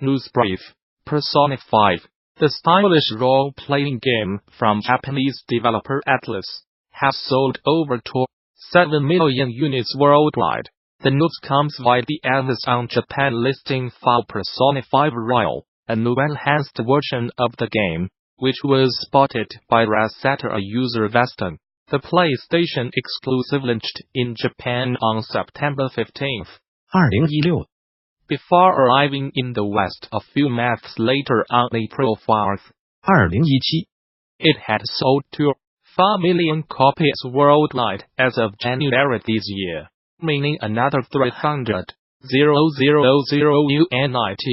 News Brief. Persona 5. The stylish role-playing game from Japanese developer Atlas has sold over 7 million units worldwide. The news comes via the Amazon Japan listing for Persona 5 Royal, a new enhanced version of the game, which was spotted by Resetter user Weston. The PlayStation exclusive launched in Japan on September 15. 2016 Before arriving in the West a few months later on April 4. 2017 It had sold 4 million copies worldwide as of January this year, meaning another 300,000 units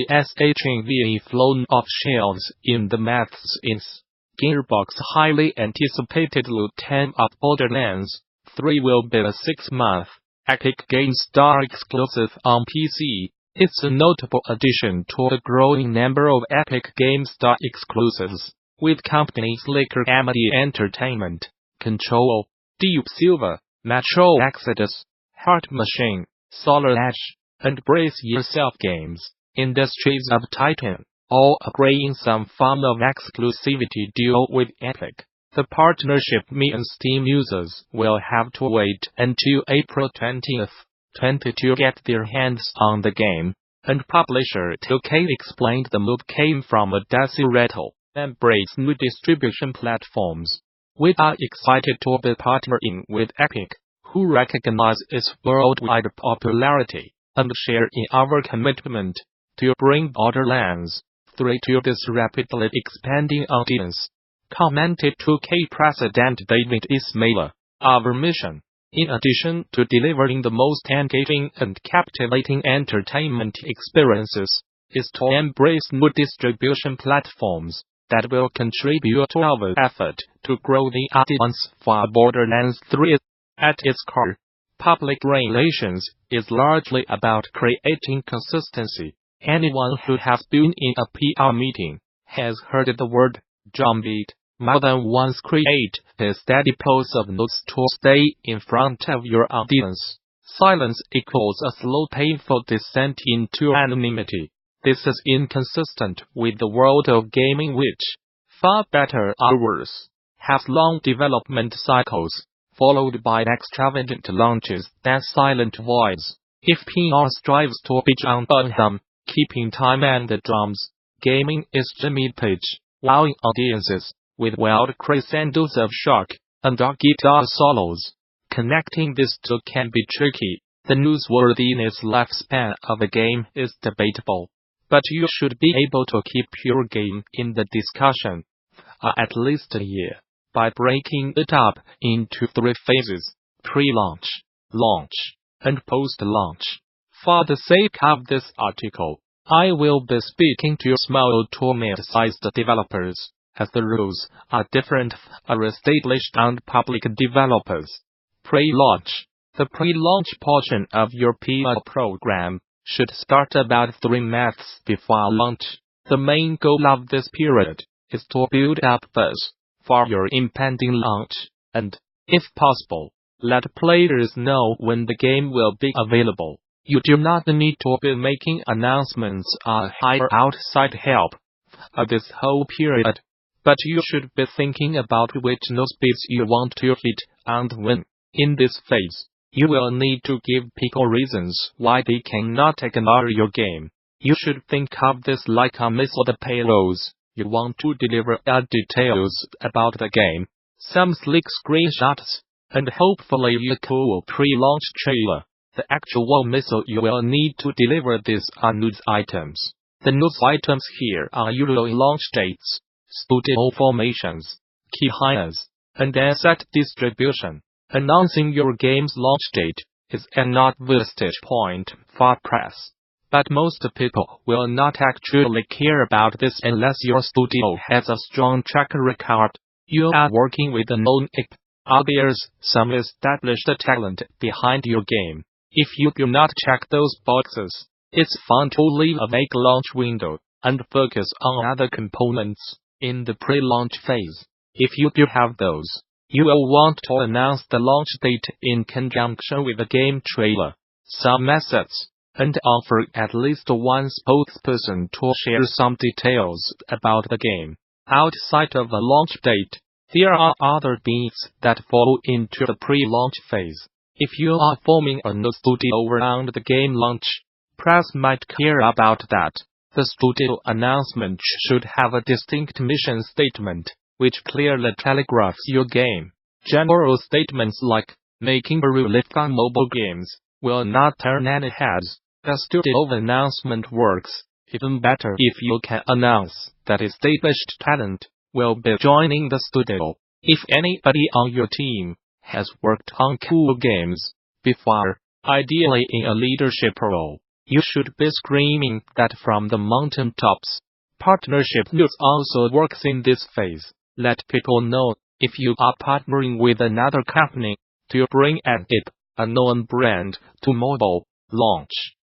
have flown off shelves in the months since. Gearbox's highly anticipated loot 10 of Borderlands 3 will be a 6-month Epic Games Store exclusive on PC. It's a notable addition to the growing number of Epic Games Store exclusives, with companies like Amity Entertainment, Control, Deep Silver, Metro Exodus, Heart Machine, Solar Edge, and Brace Yourself Games, Industries of Titan, all agreeing some form of exclusivity deal with Epic. The partnership means Steam users will have to wait until April 20, 20 to get their hands on the game, and publisher 2K explained the move came from a desirable embrace new distribution platforms. We are excited to be partnering with Epic, who recognize its worldwide popularity, and share in our commitment to bring Borderlands 3 to this rapidly expanding audience, commented 2K President David Ismaila. Our mission, in addition to delivering the most engaging and captivating entertainment experiences, is to embrace new distribution platforms that will contribute to our effort to grow the audience for Borderlands 3. At its core, public relations is largely about creating consistency. Anyone who has been in a PR meeting has heard the word drumbeat more than once. Create a steady pulse of notes to stay in front of your audience. Silence equals a slow, painful descent into anonymity. This is inconsistent with the world of gaming, which, far better or worse, has long development cycles, followed by extravagant launches than silent voids. If PR strives to be John Bonham, keeping time and the drums, gaming is Jimmy Page, wowing audiences with wild crescendos of shock and guitar solos. Connecting these two can be tricky. The newsworthiness lifespan of a game is debatable, but you should be able to keep your game in the discussion for at least a year by breaking it up into 3 phases: pre-launch, launch, and post-launch. For the sake of this article, I will be speaking to small to mid-sized developers, as the rules are different for established and public developers. Pre-launch. The pre-launch portion of your PR program should start about 3 months before launch. The main goal of this period is to build up buzz for your impending launch, and, if possible, let players know when the game will be available. You do not need to be making announcements or hire outside help for this whole period, but you should be thinking about which newsbeats you want to hit and when. In this phase, you will need to give people reasons why they cannot ignore your game. You should think of this like a missile payloads. You want to deliver details about the game, some slick screenshots, and hopefully a cool pre-launch trailer. The actual missile you will need to deliver these are news items. The news items here are usually launch dates, studio formations, key hires, and asset distribution. Announcing your game's launch date is an advantage point for press, but most people will not actually care about this unless your studio has a strong track record. You are working with a known IP, or there's some established talent behind your game. If you do not check those boxes, it's fun to leave a vague launch window and focus on other components in the pre-launch phase. If you do have those, you will want to announce the launch date in conjunction with the game trailer. Some assets, and offer at least one spokesperson to share some details about the game. Outside of the launch date, there are other beats that fall into the pre-launch phase. If you are forming a new studio around the game launch, press might care about that. The studio announcement should have a distinct mission statement, which clearly telegraphs your game. General statements like, making a real lift on mobile games, will not turn any heads. The studio announcement works even better if you can announce that established talent will be joining the studio. If anybody on your team has worked on cool games before, ideally in a leadership role, you should be screaming that from the mountaintops. Partnership news also works in this phase. Let people know if you are partnering with another company to bring an IP, a known brand, to mobile launch.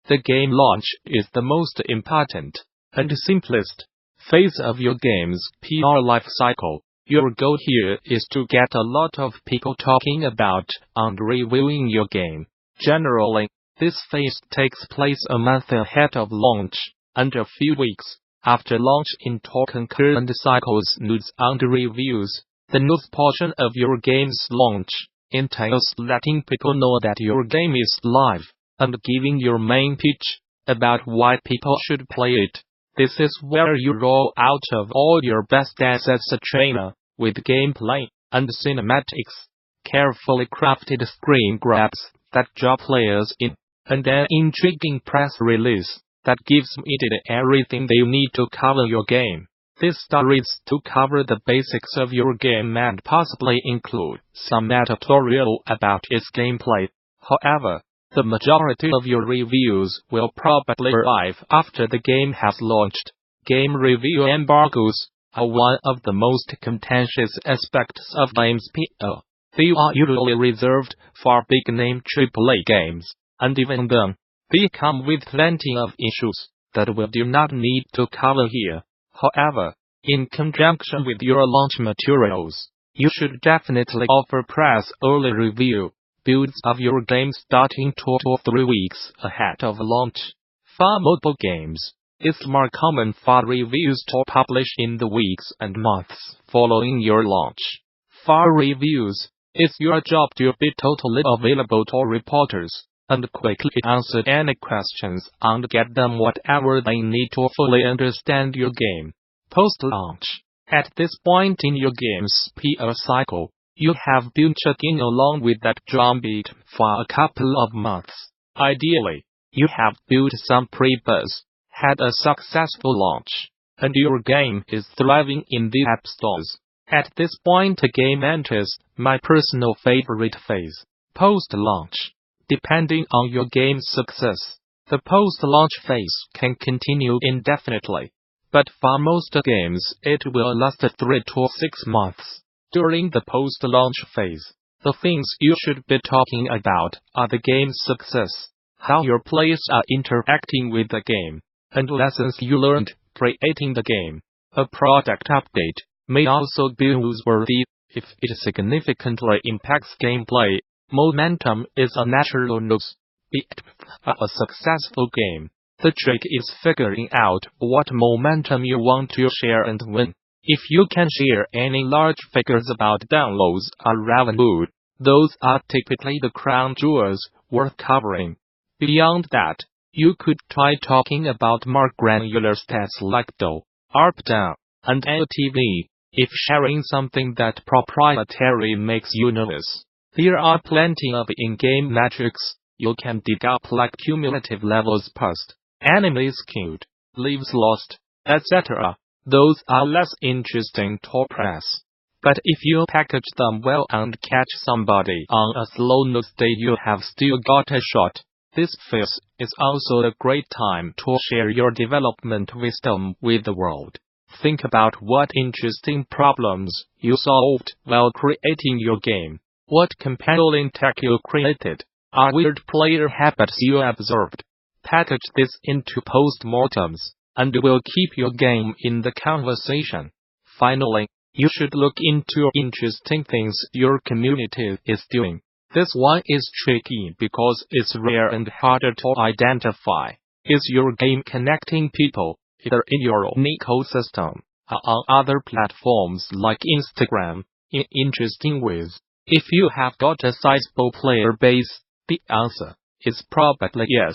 The game launch is the most important and simplest phase of your game's PR life cycle. Your goal here is to get a lot of people talking about and reviewing your game. Generally, this phase takes place a month ahead of launch, and a few weeks after launch into concurrent cycles news and reviews. The news portion of your game's launch entails letting people know that your game is live, and giving your main pitch about why people should play it. This is where you roll out of all your best assets: a trailer with gameplay and cinematics, carefully crafted screen grabs that draw players in, and an intriguing press release that gives it everything they need to cover your game. This starts to cover the basics of your game and possibly include some editorial about its gameplay. However, the majority of your reviews will probably arrive after the game has launched. Game review embargoes are one of the most contentious aspects of games PR. They are usually reserved for big-name AAA games, and even then, they come with plenty of issues that we do not need to cover here. However, in conjunction with your launch materials, you should definitely offer press early review builds of your game starting 2 to 3 weeks ahead of launch. For mobile games, it's more common for reviews to publish in the weeks and months following your launch. For reviews, it's your job to be totally available to reporters and quickly answer any questions and get them whatever they need to fully understand your game. Post-launch. At this point in your game's PR cycle, you have been chugging along with that drumbeat for a couple of months. Ideally, you have built some pre-buzz, had a successful launch, and your game is thriving in the app stores. At this point, the game enters my personal favorite phase, post-launch. Depending on your game's success, the post-launch phase can continue indefinitely, but for most games it will last 3 to 6 months. During the post-launch phase, the things you should be talking about are the game's success, how your players are interacting with the game, and lessons you learned creating the game. A product update may also be newsworthy if it significantly impacts gameplay. Momentum is a natural news. Be it a successful game, the trick is figuring out what momentum you want to share and when. If you can share any large figures about downloads or revenue, those are typically the crown jewels worth covering. Beyond that, you could try talking about more granular stats like DAU, ARPDAU, and LTV, if sharing something that proprietary makes you nervous. There are plenty of in-game metrics you can dig up like cumulative levels passed, enemies killed, lives lost, etc. Those are less interesting to press. But if you package them well and catch somebody on a slow news day, you have still got a shot. This phase is also a great time to share your development wisdom with the world. Think about what interesting problems you solved while creating your game. What compelling tech you created, or weird player habits you observed. Package this into postmortems, and will keep your game in the conversation. Finally, you should look into interesting things your community is doing. This one is tricky because it's rare and harder to identify. Is your game connecting people, either in your own ecosystem or on other platforms like Instagram, in interesting ways? If you have got a sizable player base, the answer is probably yes.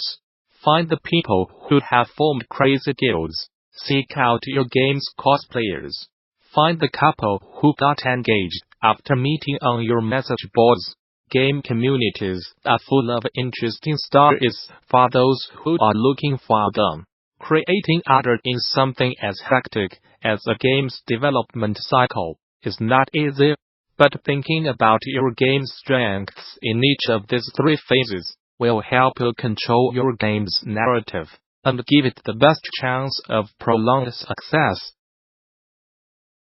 Find the people who have formed crazy guilds. Seek out your game's cosplayers. Find the couple who got engaged after meeting on your message boards. Game communities are full of interesting stories for those who are looking for them. Creating art in something as hectic as a game's development cycle is not easy, but thinking about your game's strengths in each of these three phases will help you control your game's narrative and give it the best chance of prolonged success.